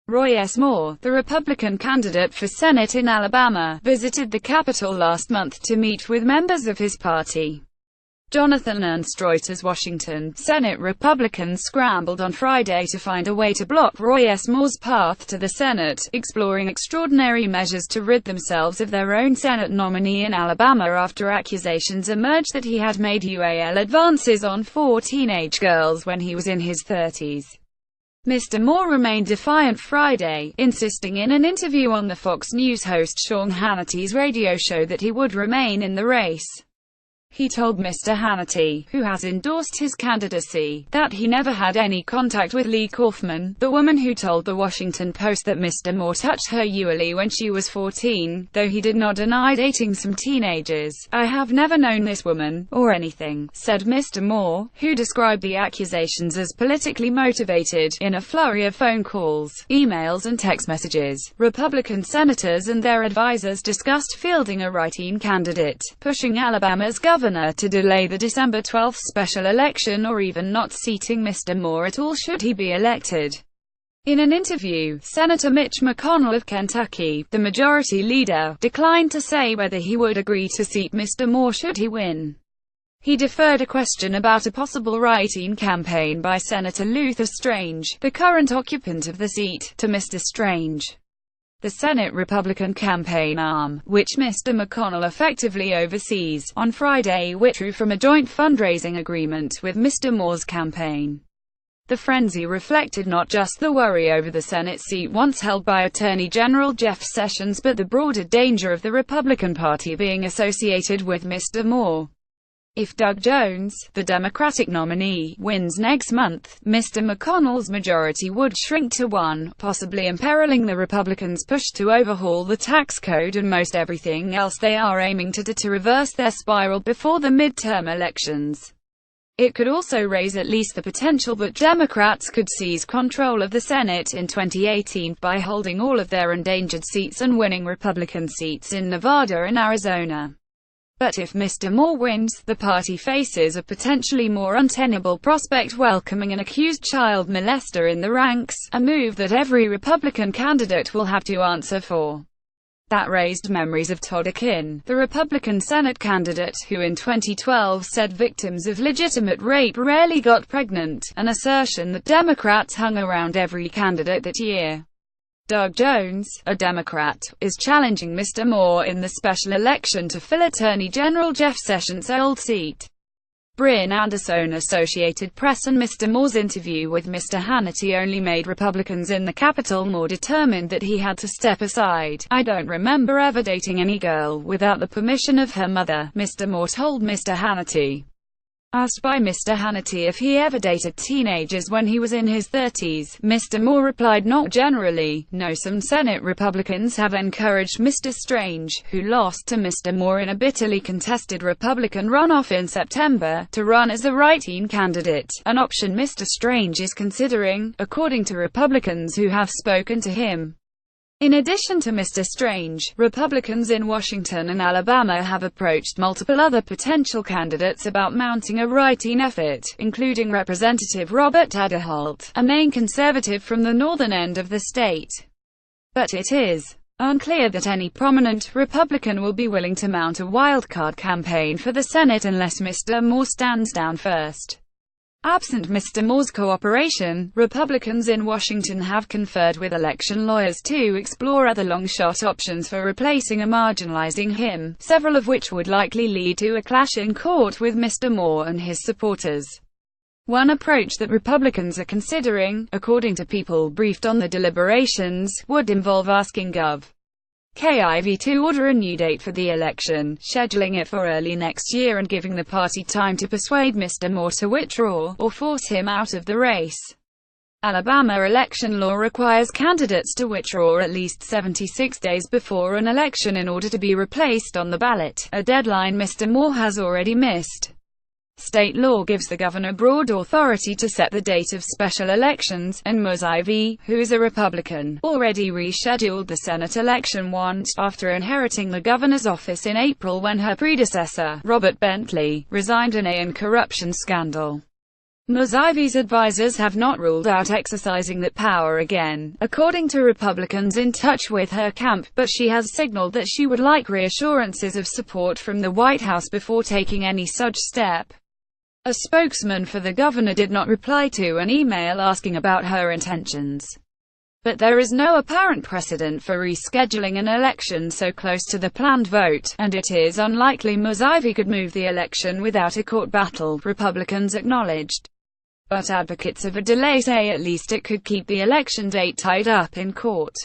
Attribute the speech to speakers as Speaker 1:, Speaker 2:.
Speaker 1: Roy S. Moore, the Republican candidate for Senate in Alabama, visited the Capitol last month to meet with members of his party. Jonathan ErnstReuters Washington, Senate Republicans scrambled on Friday to find a way to block Roy S. Moore's path to the Senate, exploring extraordinary measures to rid themselves of their own Senate nominee in Alabama after accusations emerged that he had made UAL advances on 4 teenage girls when he was in his 30s. Mr. Moore remained defiant Friday, insisting in an interview on the Fox News host Sean Hannity's radio show that he would remain in the race. He told Mr. Hannity, who has endorsed his candidacy, that he never had any contact with Lee Kaufman, the woman who told The Washington Post that Mr. Moore touched her usually when she was 14, though he did not deny dating some teenagers. "I have never known this woman, or anything," said Mr. Moore, who described the accusations as politically motivated, in a flurry of phone calls, emails and text messages. Republican senators and their advisers discussed fielding a write-in candidate, pushing Alabama's governor to delay the December 12 special election or even not seating Mr. Moore at all should he be elected. In an interview, Senator Mitch McConnell of Kentucky, the majority leader, declined to say whether he would agree to seat Mr. Moore should he win. He deferred a question about a possible write-in campaign by Senator Luther Strange, the current occupant of the seat, to Mr. Strange. The Senate Republican campaign arm, which Mr. McConnell effectively oversees, on Friday withdrew from a joint fundraising agreement with Mr. Moore's campaign. The frenzy reflected not just the worry over the Senate seat once held by Attorney General Jeff Sessions but the broader danger of the Republican Party being associated with Mr. Moore. If Doug Jones, the Democratic nominee, wins next month, Mr. McConnell's majority would shrink to 1, possibly imperiling the Republicans' push to overhaul the tax code and most everything else they are aiming to do to reverse their spiral before the midterm elections. It could also raise at least the potential that Democrats could seize control of the Senate in 2018 by holding all of their endangered seats and winning Republican seats in Nevada and Arizona. But if Mr. Moore wins, the party faces a potentially more untenable prospect welcoming an accused child molester in the ranks, a move that every Republican candidate will have to answer for. That raised memories of Todd Akin, the Republican Senate candidate who in 2012 said victims of legitimate rape rarely got pregnant, an assertion that Democrats hung around every candidate that year. Doug Jones, a Democrat, is challenging Mr. Moore in the special election to fill Attorney General Jeff Sessions' old seat. Bryn Anderson, Associated Press. And Mr. Moore's interview with Mr. Hannity only made Republicans in the Capitol more determined that he had to step aside. "I don't remember ever dating any girl without the permission of her mother," Mr. Moore told Mr. Hannity. Asked by Mr. Hannity if he ever dated teenagers when he was in his 30s, Mr. Moore replied, "Not generally, no. Some Senate Republicans have encouraged Mr. Strange, who lost to Mr. Moore in a bitterly contested Republican runoff in September, to run as a write-in candidate, an option Mr. Strange is considering, according to Republicans who have spoken to him." In addition to Mr. Strange, Republicans in Washington and Alabama have approached multiple other potential candidates about mounting a write-in effort, including Representative Robert Aderholt, a Maine conservative from the northern end of the state. But it is unclear that any prominent Republican will be willing to mount a wildcard campaign for the Senate unless Mr. Moore stands down first. Absent Mr. Moore's cooperation, Republicans in Washington have conferred with election lawyers to explore other long-shot options for replacing or marginalizing him, several of which would likely lead to a clash in court with Mr. Moore and his supporters. One approach that Republicans are considering, according to people briefed on the deliberations, would involve asking Gov. Kiv to order a new date for the election, scheduling it for early next year and giving the party time to persuade Mr. Moore to withdraw, or force him out of the race. Alabama election law requires candidates to withdraw at least 76 days before an election in order to be replaced on the ballot, a deadline Mr. Moore has already missed. State law gives the governor broad authority to set the date of special elections, and Ms. Ivey, who is a Republican, already rescheduled the Senate election once, after inheriting the governor's office in April when her predecessor, Robert Bentley, resigned in a corruption scandal. Mosaivi's advisors have not ruled out exercising that power again, according to Republicans in touch with her camp, but she has signaled that she would like reassurances of support from the White House before taking any such step. A spokesman for the governor did not reply to an email asking about her intentions. But there is no apparent precedent for rescheduling an election so close to the planned vote, and it is unlikely Mosaivi could move the election without a court battle, Republicans acknowledged. But advocates of a delay say at least it could keep the election date tied up in court.